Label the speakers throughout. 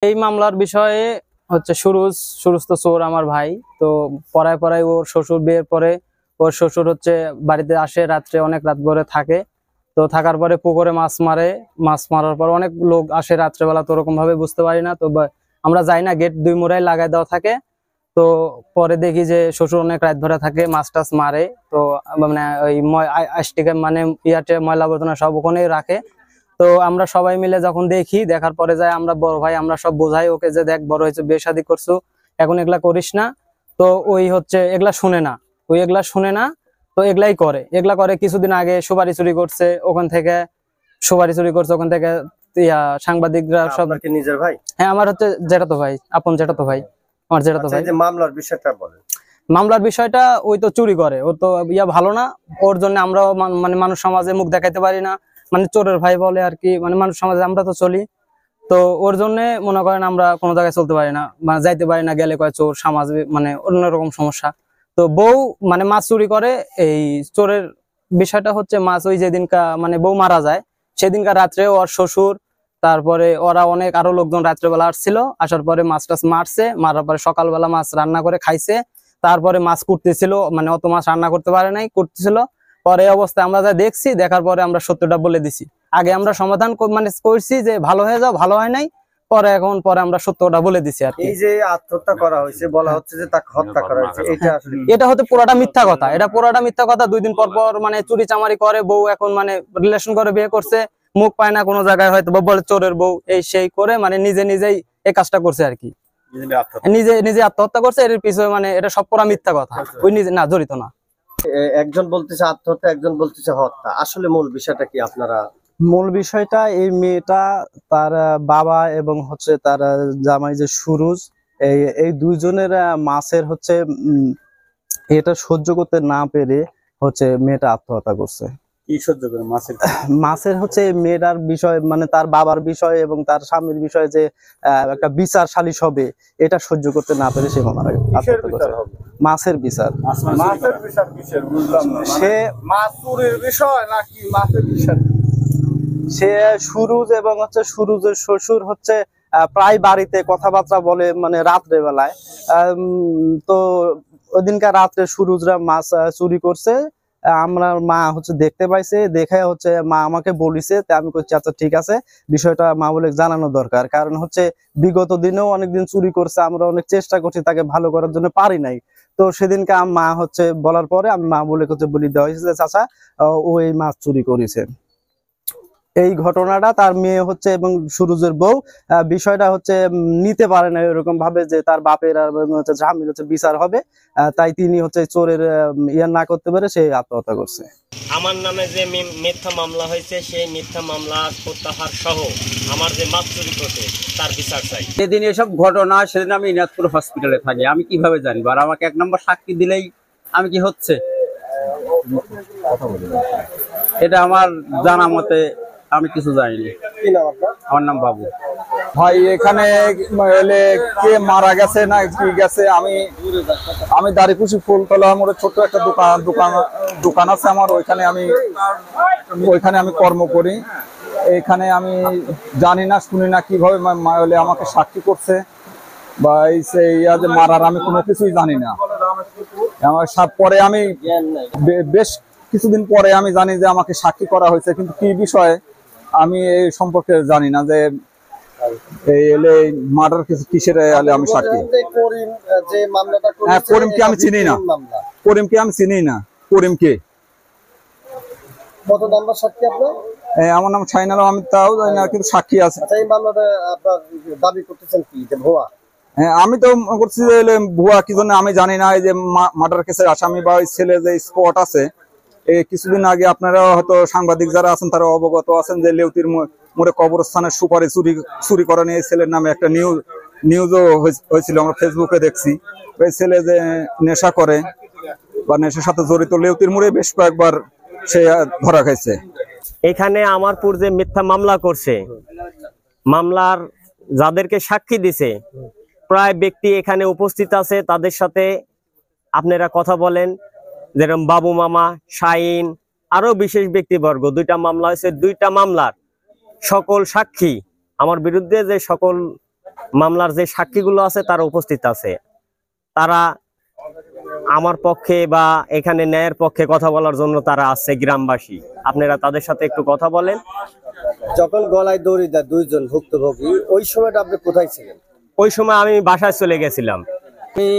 Speaker 1: এই মামলার বিষয়ে হচ্ছে সুরুজ তো চোর আমার ভাই। তো পড়ায় ওর শ্বশুর বিয়ের পরে ওর শ্বশুর হচ্ছে বাড়িতে আসে রাত্রে, অনেক রাত ভরে থাকে। তো থাকার পরে পুকুরে মাছ মারার পর অনেক লোক আসে রাত্রেবেলা, তো ওরকম ভাবে বুঝতে পারি না। তো আমরা যাই না, গেট 2 মুড়াই লাগাই দেওয়া থাকে। তো পরে দেখি যে শ্বশুর অনেক রাত ভরে থাকে, মাছ টাছ মারে। তো মানে ওই আষ্টিকে মানে ইয়াতে ময়লা আবর্জনা সব ওখানেই রাখে। তো আমরা সবাই মিলে যখন দেখার পরে যায়, আমরা বড় ভাই আমরা সব বোঝাই ওকে যে দেখ, বড় হয়েছে, বিয়ে শাদী করছো, এখন এগুলা করিস না। তো ওই হচ্ছে এগুলা শুনে না, তো এগুলাই করে। কিছুদিন আগে সুপারি চুরি করছে, ওখান থেকে সাংবাদিকরা সব।
Speaker 2: নিজের ভাই?
Speaker 1: হ্যাঁ, আমার হচ্ছে জেঠাতো ভাই, আপন জেঠাতো ভাই, আমার জেঠাতো ভাই।
Speaker 2: মামলার বিষয়টা বলেন।
Speaker 1: মামলার বিষয়টা, ওই তো চুরি করে, ও তো ভালো না। ওর জন্য আমরাও মানে মানুষ সমাজে মুখ দেখাইতে পারি না, মানে চোরের ভাই বলে আর কি, মানে মানুষ সমাজে আমরা তো চলি। তো ওর জন্য মনে করেন আমরা কোনো জায়গায় চলতে পারি না, মানে যাইতে পারি না, গেলে কয় চোর, সমাজ মানে অন্যরকম সমস্যা। তো বউ মানে মাছ চুরি করে। এই চোরের বিষয়টা হচ্ছে মাছ ওই যেদিনকা মানে বউ মারা যায় সেদিনকার রাত্রে ওর শ্বশুর, তারপরে ওরা অনেক আরো লোকজন রাত্রেবেলা আসছিল, আসার পরে মাছ টাছ মারছে, মারার পরে সকালবেলা মাছ রান্না করে খাইছে। তারপরে মাছ কুটতেছিল, মানে অত মাছ রান্না করতে পারে নাই, কুটতেছিল। পরে অবস্থায় আমরা যা দেখছি, দেখার পরে আমরা সত্যটা বলে দিছি। আগে আমরা সমাধান মানে করছি যে ভালো হয়ে যাও, ভালো হয় নাই। পরে আমরা সত্যটা বলে দিছি আর কি।
Speaker 2: এই যে আত্মহত্যা করা হয়েছে, বলা হচ্ছে যে তাকে হত্যা করা হয়েছে, এটা আসলে
Speaker 1: এটা হতে পুরোটা মিথ্যা কথা। এটা পুরোটা মিথ্যা কথা। 2 দিন পর মানে চুরি চামারি করে, বউ এখন মানে রিলেশন করে বিয়ে করছে, মুখ পায় না কোনো জায়গায়, হয়তো বলে চোরের বউ, এই সেই করে মানে নিজেই এই কাজটা করছে আর কি। নিজে আত্মহত্যা করছে। এর পিছনে মানে এটা সব পুরা মিথ্যা কথা, ওই নিজে না জড়িত না।
Speaker 2: একজন বলতেছে আত্মহত্যা, একজন বলতেছে হত্যা। আসলে মূল বিষয়টা কি? আপনারা
Speaker 3: মূল বিষয়টা, এই মেয়েটা তার বাবা এবং হচ্ছে তার জামাই যে সুরুজ, এই দুইজনের মাছের হচ্ছে এটা সহ্য করতে না পেরে হচ্ছে মেয়েটা আত্মহত্যা করছে।
Speaker 2: কি সহ্য করে?
Speaker 3: মাছের হচ্ছে মেয়েটার বিষয়, মানে তার বাবার বিষয় এবং তার স্বামীর বিষয় যে একটা বিচার সালিশ হবে, এটা সহ্য করতে না পেরে সে আত্মহত্যা করছে। মাছের বিচার।
Speaker 2: মাছের বিচার কিসের? বুঝলাম না।
Speaker 3: সে
Speaker 2: মাছ চুরির বিষয় নাকি মাছের বিষয়?
Speaker 3: সে সুরুজ এবং হচ্ছে সুরুজের শ্বশুর হচ্ছে প্রায় বাড়িতে কথাবার্তা বলে, মানে রাত্রে বেলায়। তো ওইদিনকার রাত্রে সুরুজরা মাছ চুরি করছে, আমরা মা হচ্ছে দেখতে পাইছে, দেখে হচ্ছে মা আমাকে বলিছে। আমি বলছি আচ্ছা ঠিক আছে, বিষয়টা মা বলে জানানো দরকার। কারণ হচ্ছে বিগত দিনেও অনেকদিন চুরি করছে, আমরা অনেক চেষ্টা করছি তাকে ভালো করার জন্য, পারি নাই। তো সেদিনকে মা হচ্ছে বলার পরে আমি মা বলে হচ্ছে বলি দেওয়া হয়েছে যে চাচা ও এই মাছ চুরি করেছে। এই ঘটনাটা তার মেয়ে হচ্ছে এবং সুরুজের বউ বিষয়টা হচ্ছে নিতে পারে না এরকম ভাবে যে তার বাপের আর হচ্ছে স্বামীর হচ্ছে বিচার হবে। তাই তিনি হচ্ছে চোরের ইয়া না করতে পারে সে আত্মহত্যা করছে।
Speaker 4: আমার নামে যে মিথ্যা মামলা হয়েছে, সেই মিথ্যা মামলা প্রত্যাহার সহ আমার যে মাছ চুরি করছে তার বিচার চাই।
Speaker 5: সেদিন এসব ঘটনা, সেদিন আমি ইনাদপুর হসপিটালে থাকি, আমি কিভাবে জানবো? আর আমাকে 1 নম্বর সাক্ষী দিলেই আমি কি হচ্ছে, এটা আমার জানা মতে আমি কিছু জানিনি। আমার নাম বাবু।
Speaker 6: ভাই এখানে কে মারা গেছে না কি গেছে, আমি দাঁড়িকুচি ফুলতলা মোড়ে ছোট্ট একটা দোকান আছে আমার, ওইখানে আমি কর্ম করি। এখানে আমি জানি না, শুনি না কিভাবে আমাকে সাক্ষী করছে বা যে মারার, আমি কোনো কিছুই জানি না। আমার পরে আমি বেশ কিছুদিন পরে আমি জানি যে আমাকে সাক্ষী করা হয়েছে, কিন্তু কি বিষয়ে আমি এই সম্পর্কে জানি না যে মার্ডার কিসের আমি সাক্ষী। হ্যাঁ, করিমকে আমি চিনি না। করিমকে
Speaker 2: কত নাম্বার সাক্ষী আপনার?
Speaker 6: আমার নাম ছাইনাল, আমি তাও জানি না, কিন্তু সাক্ষী আছে।
Speaker 2: এই মামলাটা আপনার দাবি করতেছেন কি যে ভুয়া?
Speaker 6: হ্যাঁ, আমি তো করছি যে ভুয়া কি জন্য আমি জানি না। এই যে মার্ডার কেসের আসামি বা ওই ছেলে যে স্পট আছে, কিছুদিন আগে আপনারা হয়তো সাংবাদিক যারা আছেন তারা অবগত আছেন যে লেউতির মোড়ে কবরস্থানের সুপারি চুরি করা নিয়ে ছেলের নামে একটা নিউজও হয়েছিল, আমরা ফেসবুকে দেখছি। ওই ছেলে যে নেশা করে বা নেশার সাথে জড়িত, লেউতির মোড়ে বেশ কয়েকবার সে ধরা খাইছে।
Speaker 4: এখানে আমারপুর যে মিথ্যা মামলা করছে, মামলার যাদেরকে সাক্ষী দিছে প্রায় ব্যক্তি এখানে উপস্থিত আছে, তাদের সাথে আপনারা কথা বলেন। যেরকম বাবু মামা, শাইন, আরো বিশেষ ব্যক্তিবর্গ। 2টা মামলা হয়েছে, 2টা মামলার সকল সাক্ষী, আমার বিরুদ্ধে যে সকল মামলার যে সাক্ষীগুলো আছে তারা উপস্থিত আছে, তারা আমার পক্ষে বা এখানে ন্যায়ের পক্ষে কথা বলার জন্য তারা আসছে, গ্রামবাসী। আপনারা তাদের সাথে একটু কথা বলেন।
Speaker 2: যখন গলায় দড়ি দেয় দুইজন ভুক্তভোগী, ওই সময়টা আপনি কোথায় ছিলেন?
Speaker 4: ওই সময় আমি বাসায় চলে গেছিলাম।
Speaker 7: আমি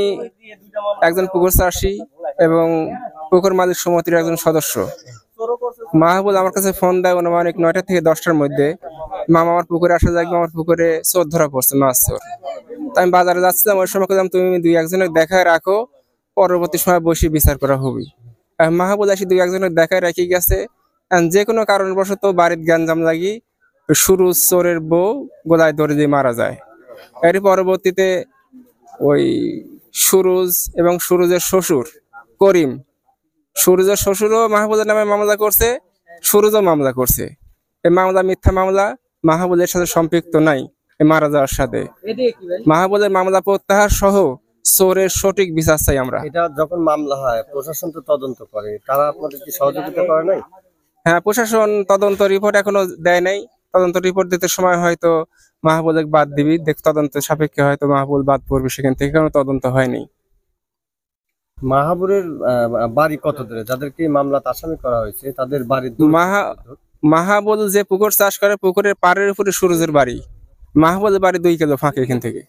Speaker 7: একজন পুকুর চাষী এবং পুকুর মালিক সমিতির একজন সদস্য। মাহবুব আমার কাছে ফোন দেয় অনুমানিক 9টা থেকে 10টার মধ্যে, মামা আমার পুকুরে আসা যাক, আমার পুকুরে চোর ধরা পড়ছে, মাছ চোর। তো আমি বাজারে যাচ্ছিলাম, ওই সময় বললাম তুমি 2-1জনের দেখায় রাখো, পরবর্তী সময় বসে বিচার করা হবে। মাহবুব আসি 2-1জনের দেখায় রেখে গেছে। যে কোনো কারণবশত বাড়ির গ্যাঞ্জাম লাগি সুরুজ চোরের বউ গলায় দড়ি দিয়ে মারা যায়। এর পরবর্তীতে ওই সুরুজ এবং সুরুজের শ্বশুর করিম, সুরুজের শ্বশুরও মাহবুবের নামে মামলা করছে, সুরুজও মামলা করছে। এই মামলা মিথ্যা মামলা, মাহবুবের সাথে সম্পৃক্ত নাই এই মারা যাওয়ার সাথে। মাহবুবের মামলা প্রত্যাহার সহ চোরের সঠিক বিচার চাই আমরা।
Speaker 2: এটা যখন মামলা হয় প্রশাসন তো তদন্ত করে, তারা আপনাদের কি সহযোগিতা করে নাই?
Speaker 7: হ্যাঁ, প্রশাসন তদন্ত রিপোর্ট এখনো দেয় নাই। তদন্ত রিপোর্ট দিতে সময় হয়তো মাহবুবের বাদ দিবি, তদন্ত সাপেক্ষে হয়তো মাহবুব বাদ পড়বে সেখান থেকে, কারণ তদন্ত হয়নি।
Speaker 2: মাহাবুরের বাড়ি কত দূরে? যাদেরকে মামলাতে আসামি করা হয়েছে তাদের বাড়ির
Speaker 7: মাহবুব যে পুকুর চাষ করে, পুকুরের পাড়ের উপরে সুরজের বাড়ি। মাহবুবের বাড়ি 2 কিলো ফাঁকে এখান থেকে।